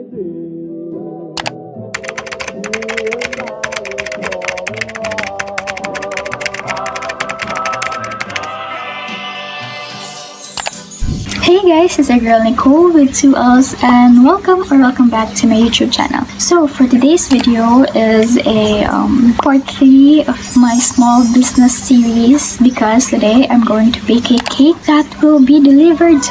Hey guys, it's your girl Nicole with 2Ls and welcome back to my YouTube channel. So for today's video is a part 3 of my small business series because today I'm going to bake a cake that will be delivered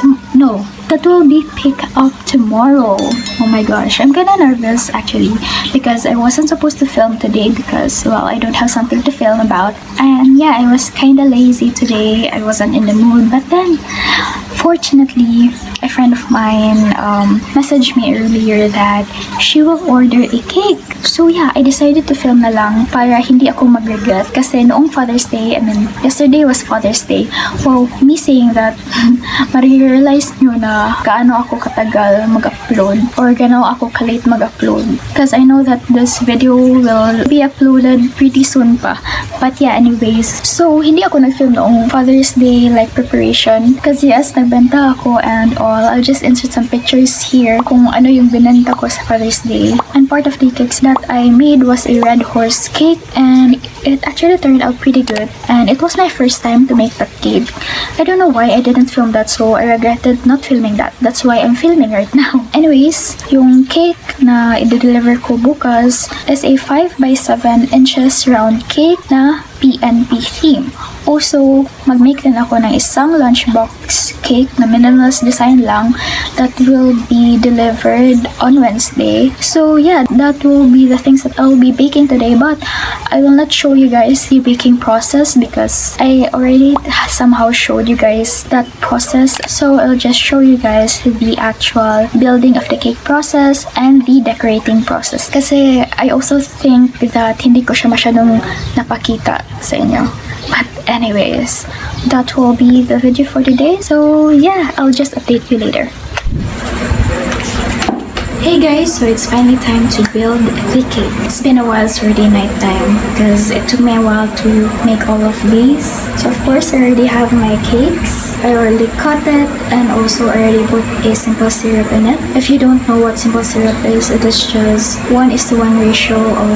that will be picked up tomorrow. Oh my gosh, I'm kinda nervous actually because I wasn't supposed to film today because, well, I don't have something to film about. And yeah, I was kinda lazy today. I wasn't in the mood. But then, fortunately, a friend of mine messaged me earlier that she will order a cake. So yeah, I decided to film na lang para hindi ako mag-regret kasi noong Father's Day, yesterday was Father's Day. Wow, me saying that, marirealize nyo na gaano ako katagal mag-upload or gaano ako kalate mag-upload. Because I know that this video will be uploaded pretty soon pa. But yeah, anyways. So, hindi ako nag-film noong Father's Day like preparation. Kasi yes, nagbenta ako and all. I'll just insert some pictures here kung ano yung binenta ko sa Father's Day. And part of the cakes that I made was a red horse cake and it actually turned out pretty good. And it was my first time to make that cake. I don't know why I didn't film that, so I regretted not filming that. That's why I'm filming right now. Anyways, yung cake na i-deliver ko bukas is a 5 by 7 inches round cake na PNP theme. Also, mag-make din ako ng isang lunchbox cake na minimalist design lang that will be delivered on Wednesday. So yeah, that will be the things that I'll be baking today, but I will not show you guys the baking process because I already somehow showed you guys that process. So I'll just show you guys the actual building of the cake process and the decorating process. Kasi I also think that hindi ko siya masyadong napakita sa inyo. But anyways, that will be the video for today. So yeah, I'll just update you later. Hey guys, so it's finally time to build the cake. It's been a while, it's already night time because it took me a while to make all of these. So of course I already have my cakes. I already cut it and also I already put a simple syrup in it. If you don't know what simple syrup is, it is just 1:1 ratio of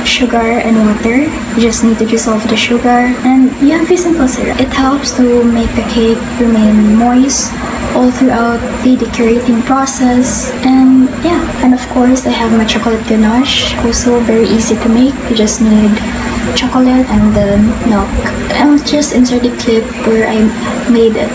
sugar and water. You just need to dissolve the sugar and you have a simple syrup. It helps to make the cake remain moist all throughout the decorating process. And yeah, and of course I have my chocolate ganache, also very easy to make. You just need chocolate and then milk. I'll just insert the clip where I made it.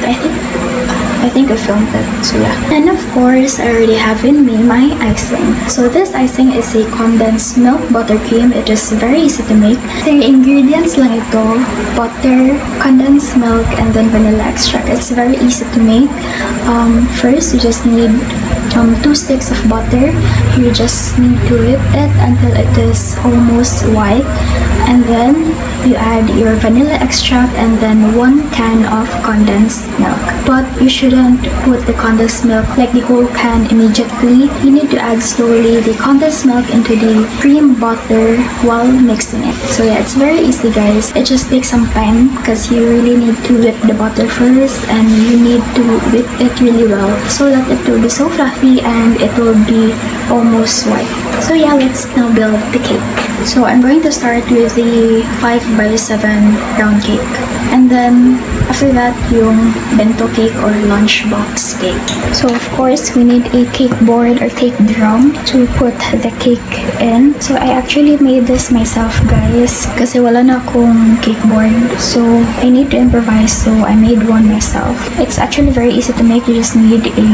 I think I filmed it, so yeah. And of course, I already have in me my icing. So this icing is a condensed milk buttercream. It is very easy to make. The ingredients lang ito, butter, condensed milk, and then vanilla extract. It's very easy to make. First, you just need 2 sticks of butter. You just need to whip it until it is almost white. And then you add your vanilla extract and then 1 can of condensed milk. But you shouldn't put the condensed milk like the whole can immediately. You need to add slowly the condensed milk into the cream butter while mixing it. So yeah, it's very easy guys. It just takes some time because you really need to whip the butter first and you need to whip it really well so that it will be so fluffy and it will be almost white. So yeah, let's now build the cake. So I'm going to start with the 5 by 7 round cake. And then after that, yung bento cake or lunchbox cake. So of course, we need a cake board or cake drum to put the cake in. So I actually made this myself guys kasi wala na akong cake board. So I need to improvise, so I made one myself. It's actually very easy to make. You just need a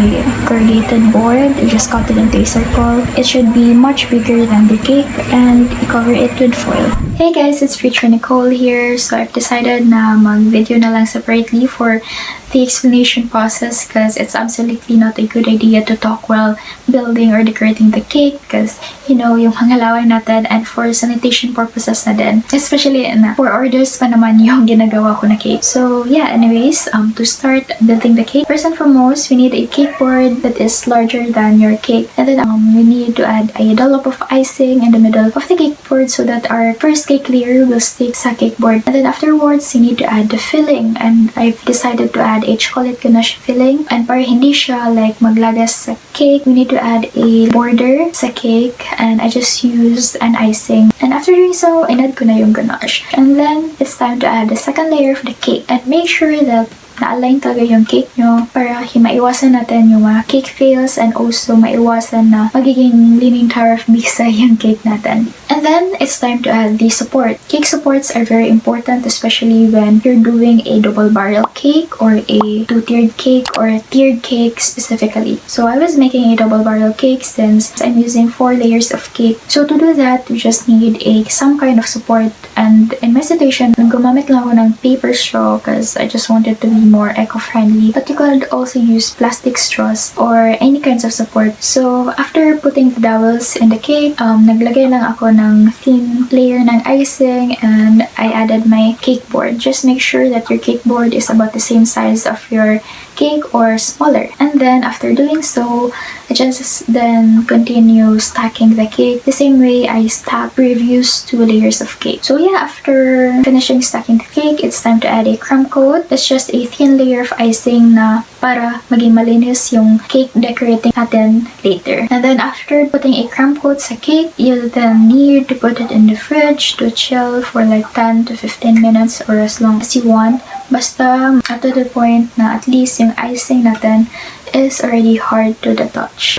corrugated board. You just cut it into a circle. It should be much bigger than the cake and you cover it with foil. Hey guys, it's Future Nicole here. So I've decided na mag-video na lang separately for the explanation process because it's absolutely not a good idea to talk while building or decorating the cake because, you know, yung hangalaway natin and for sanitation purposes na din. Especially na for orders pa naman yung ginagawa ko na cake. So yeah, anyways, to start building the cake, first and foremost, we need a cake board that is larger than your cake. And then we need to add a dollop of icing in the middle of the cake board so that our first cake layer will stick sa cake board. And then afterwards, you need to add the filling and I've decided to add add a chocolate ganache filling. And para hindi siya like maglagas sa cake, we need to add a border sa cake. And I just used an icing. And after doing so, inad ko na yung ganache. And then, it's time to add the second layer of the cake. And make sure that na-align talaga yung cake nyo para maiwasan natin yung mga cake fails and also maiwasan na magiging leaning tower of Pisa yung cake natin. And then, it's time to add the support. Cake supports are very important, especially when you're doing a double barrel cake or a two-tiered cake or a tiered cake specifically. So, I was making a double barrel cake since I'm using 4 layers of cake. So, to do that, we just need some kind of support. And in my situation, gumamit lang ako ng paper straw because I just wanted to be more eco-friendly. But you could also use plastic straws or any kinds of support. So, after putting the dowels in the cake, naglagay lang ako ng thin layer ng icing and I added my cake board. Just make sure that your cake board is about the same size of your cake or smaller. And then, after doing so, I just then continue stacking the cake the same way I stack previous 2 layers of cake. So yeah, after finishing stacking the cake, it's time to add a crumb coat. That's just a thin layer of icing na para maging malinis yung cake decorating natin later. And then after putting a crumb coat sa cake, you'll then need to put it in the fridge to chill for like 10 to 15 minutes or as long as you want. Basta up to the point na at least yung icing natin is already hard to the touch.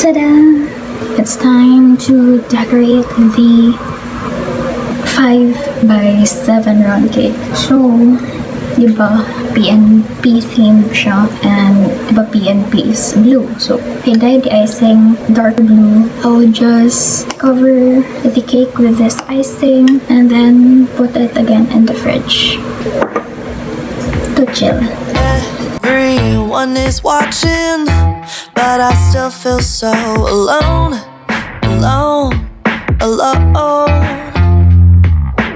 Ta-da! It's time to decorate the 5 by 7 round cake. So, diba, PNP theme siya and diba PNP is blue. So, I dyed the icing dark blue. I'll just cover the cake with this icing and then put it again in the fridge to chill. Everyone is watching, but I still feel so alone, alone, alone.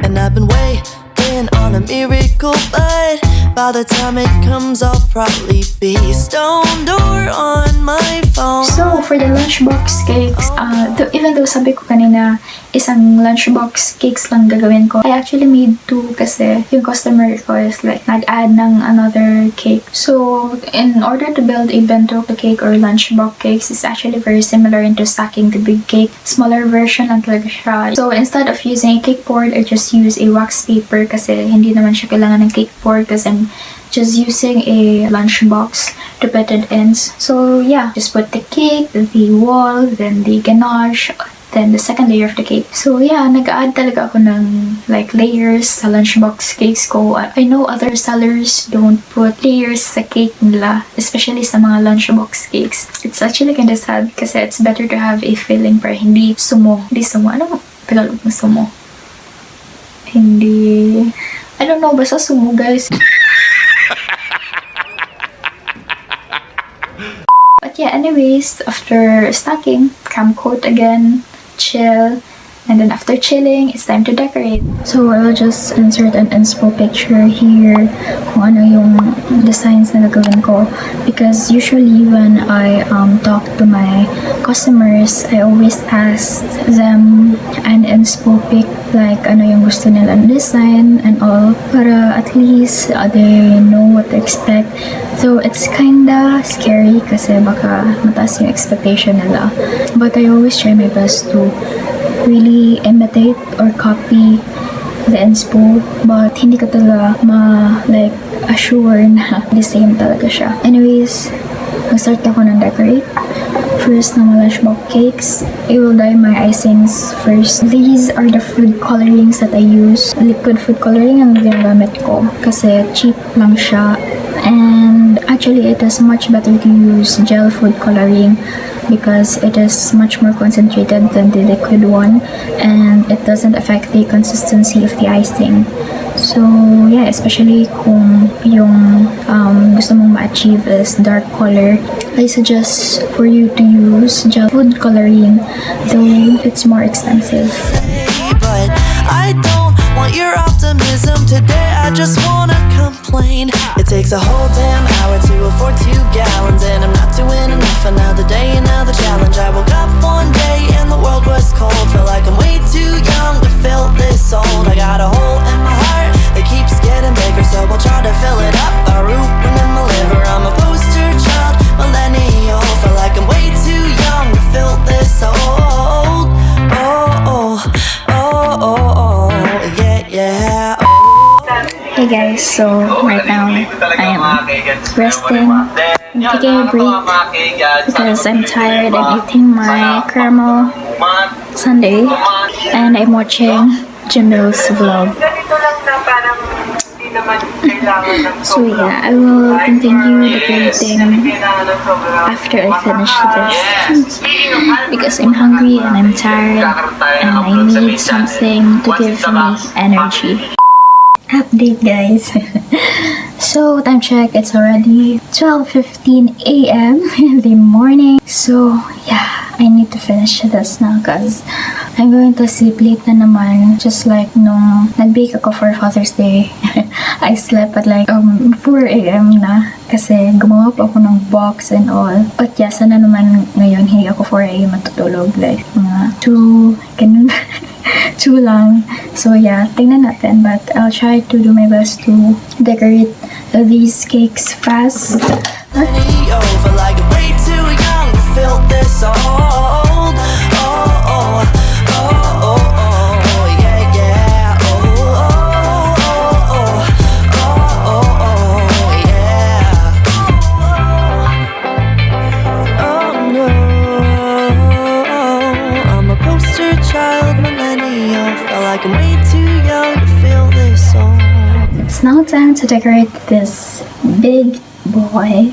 And I've been waiting on a miracle, but by the time it comes, I'll probably be stoned or on my phone. So, for the lunchbox cakes, even though sabi ko kanina, isang lunchbox cakes lang gagawin ko, I actually made 2 kasi yung customer request, like, nag-add ng another cake. So, in order to build a bento cake or lunchbox cakes, it's actually very similar into stacking the big cake. Smaller version lang talaga siya. So, instead of using a cake board, I just use a wax paper kasi hindi naman siya kailangan ng cake board kasi I'm just using a lunchbox to put it in. So, yeah, just put the cake, the wall, then the ganache, then the second layer of the cake. So yeah, nag-add talaga ako ng like layers sa lunchbox cakes ko. I know other sellers don't put layers sa cake nila, especially sa mga lunchbox cakes. It's actually kinda sad kasi it's better to have a filling para hindi sumo. Hindi sumo. Ano Tagalog ng sumo? Hindi... I don't know, basta sumo, guys. But yeah, anyways, after stacking, crumb coat again, chill, and then after chilling, it's time to decorate. So I'll just insert an inspo picture here kung ano yung designs na gagawin ko, because usually when I talk to my customers, I always ask them an inspo pic, like ano yung gusto nilang design and all, para at least they know what to expect. So it's kinda scary kasi baka mataas yung expectation nila, but I always try my best to really imitate or copy the inspo, but hindi ko talaga like assure na the same talaga siya. Anyways, mag-start ako ng decorate. First ng lunchbox cakes, I will dye my icings first. These are the food colorings that I use. Liquid food coloring ang ginagamit ko kasi cheap lang siya, and actually it is much better to use gel food coloring because it is much more concentrated than the liquid one and it doesn't affect the consistency of the icing. So yeah, especially kung yung gusto mong ma-achieve is dark color, I suggest for you to use gel food coloring, though it's more expensive. But I don't want your optimism today, I just wanna complain. It takes a whole damn hour to afford 2 gallons, and I'm not doing enough. Another day, another challenge. I woke up one day and the world was cold. Felt like I'm way too young to feel this old. I got a hole in my heart that keeps getting bigger, so I'll try to fill it up. A room So right now I'm resting, I'm taking a break because I'm tired. I'm eating my caramel sundae and I'm watching Jamil's vlog. So yeah, I will continue decorating after I finish this because I'm hungry and I'm tired and I need something to give me energy. Update guys. So time check, it's already 12:15 a.m. in the morning. So yeah, I need to finish this now because I'm going to sleep late na naman. Just like nung nag-bake ako for Father's Day. I slept at like 4 a.m. na kasi gumawa pa ako ng box and all. But yeah, sana naman ngayon hindi ako 4 a.m. matutulog. Like mga 2, ganun. 2 lang. So yeah, tingnan natin. But I'll try to do my best to decorate these cakes fast. Over like way too young to feel this old. Oh, yeah, yeah. Yeah. Oh no, I'm a poster child, millennial. Felt like I'm way too young to feel this old. It's now time to decorate this big boy.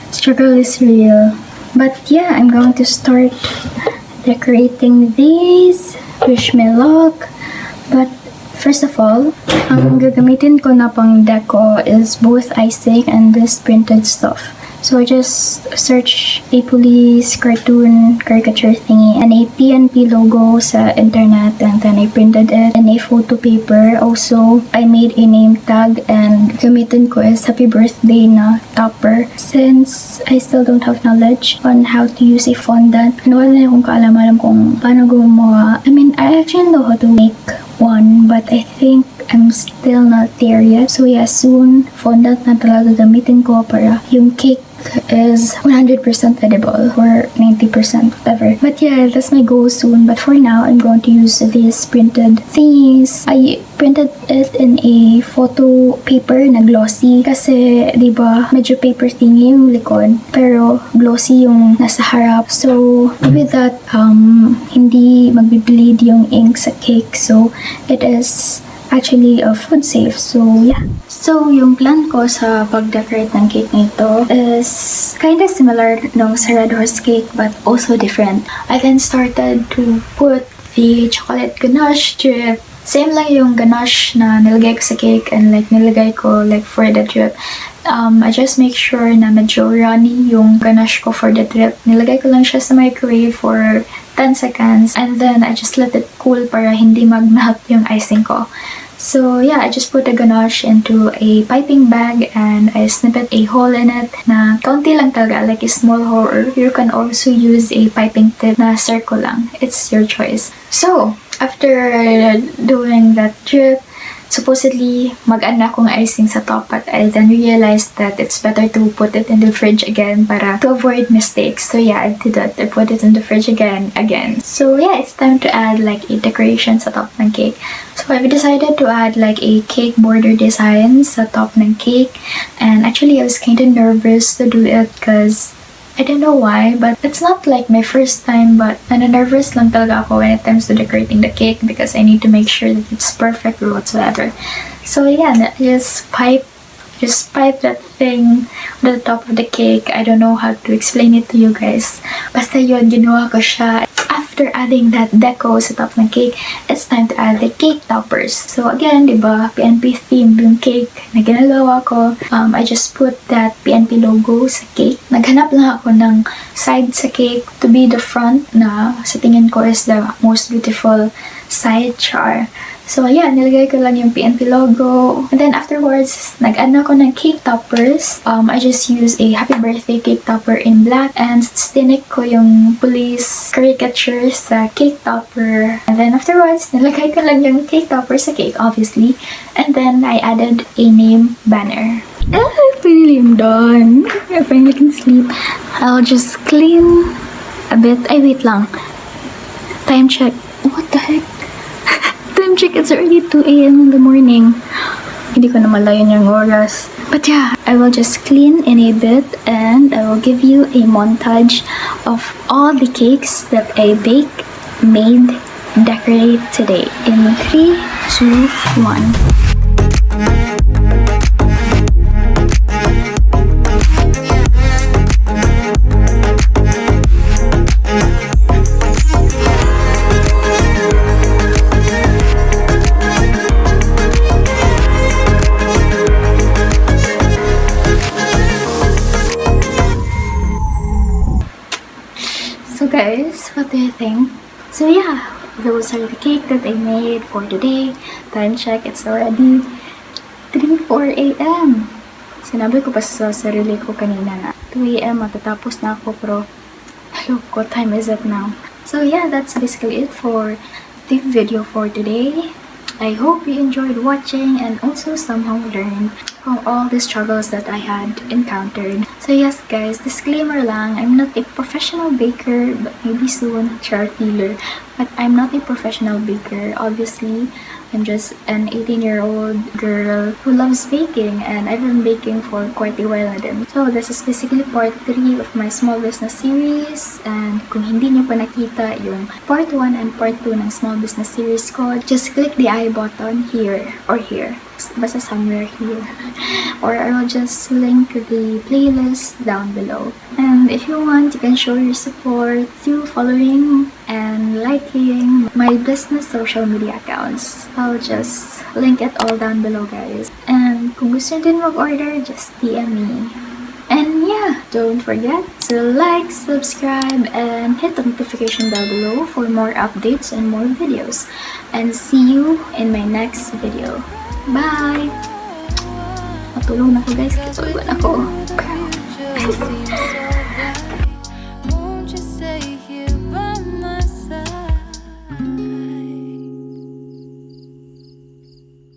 Struggle is real. But yeah, I'm going to start decorating these. Wish me luck. But first of all, ang gagamitin ko na pang deco is both icing and this printed stuff. So I just searched a police cartoon caricature thingy and a PNP logo sa internet, and then I printed it in a photo paper. Also, I made a name tag and gamitin ko is happy birthday na topper since I still don't have knowledge on how to use a fondant. And wala na akong kaalaman kung paano gumawa. I mean, I actually know how to make one, but I think I'm still not there yet. So yeah, soon fondant na talaga gamitin ko para yung cake is 100% edible or 90% whatever. But yeah, that's my goal soon. But for now, I'm going to use these printed thingies. I printed it in a photo paper na glossy kasi diba medyo paper thingy yung likod pero glossy yung nasa harap. So with that, hindi magbi-bleed yung ink sa cake. So it is actually food safe. So yeah. So yung plan ko sa pag-decorate ng cake nito is kind of similar nung sa Red Horse cake but also different. I then started to put the chocolate ganache drip. Same lang yung ganache na nilagay ko sa cake and like nilagay ko like for the drip. I just make sure na medyo runny yung ganache ko for the drip. Nilagay ko lang siya sa microwave for 10 seconds and then I just let it cool para hindi mag-melt yung icing ko. So yeah, I just put the ganache into a piping bag and I snipped a hole in it na kaunti lang talaga, like a small hole, or you can also use a piping tip na circle lang. It's your choice. So after doing that drip, supposedly mag-add na akong icing sa top, but I then realized that it's better to put it in the fridge again para to avoid mistakes. So yeah, I did that. I put it in the fridge again. So yeah, it's time to add like a decoration sa top ng cake. So I've decided to add like a cake border design sa top ng cake, and actually I was kind of nervous to do it because I don't know why, but it's not like my first time, but nervous lang talaga ako when it comes to decorating the cake because I need to make sure that it's perfect or whatsoever. So yeah, just pipe that thing on the top of the cake. I don't know how to explain it to you guys. Basta yun, ginawa ko siya. After adding that deco sa top ng cake, it's time to add the cake toppers. So again, diba, PNP theme yung cake na ginagawa ko. I just put that PNP logo sa cake. Naghanap lang ako ng side sa cake to be the front na sa tingin ko is the most beautiful side char. So yeah, nilagay ko lang yung PNP logo. And then afterwards, nag-add na ako ng cake toppers. I just used a happy birthday cake topper in black and stinik ko yung police caricature sa cake topper. And then afterwards, nilagay ko lang yung cake topper sa cake, obviously. And then I added a name banner. Finally I'm done. I finally can sleep. I'll just clean a bit. Ay, wait lang. Time check. What the heck? Time check, it's already 2 a.m. in the morning. Hindi ko na malayan yung oras. But yeah, I will just clean in a bit and I will give you a montage of all the cakes that I made, decorate today. In 3, 2, 1. So guys, what do you think? So yeah, those are the cake that I made for today. Time check, it's already 3:04 a.m. Sinabi ko pa sa sarili ko kanina na 2 a.m. matatapos na ako, pero hello, what time is it now? So yeah, that's basically it for the video for today. I hope you enjoyed watching and also somehow learned from all the struggles that I had encountered. So yes guys, disclaimer lang, I'm not a professional baker, but maybe soon, char feeler. But I'm not a professional baker. Obviously, I'm just an 18-year-old girl who loves baking, and I've been baking for quite a while na din. So this is basically part 3 of my small business series, and kung hindi nyo pa nakita yung part 1 and part 2 ng small business series ko, just click the I button here or here. Basta somewhere here. Or I will just link the playlist down below. And if you want, you can show your support through following and liking my business social media accounts. I'll just link it all down below, guys. And kung gusto nyo din mag-order, just DM me. And yeah, don't forget to like, subscribe, and hit the notification bell below for more updates and more videos. And see you in my next video. Bye! Matulog na ako guys, kitulog na ako.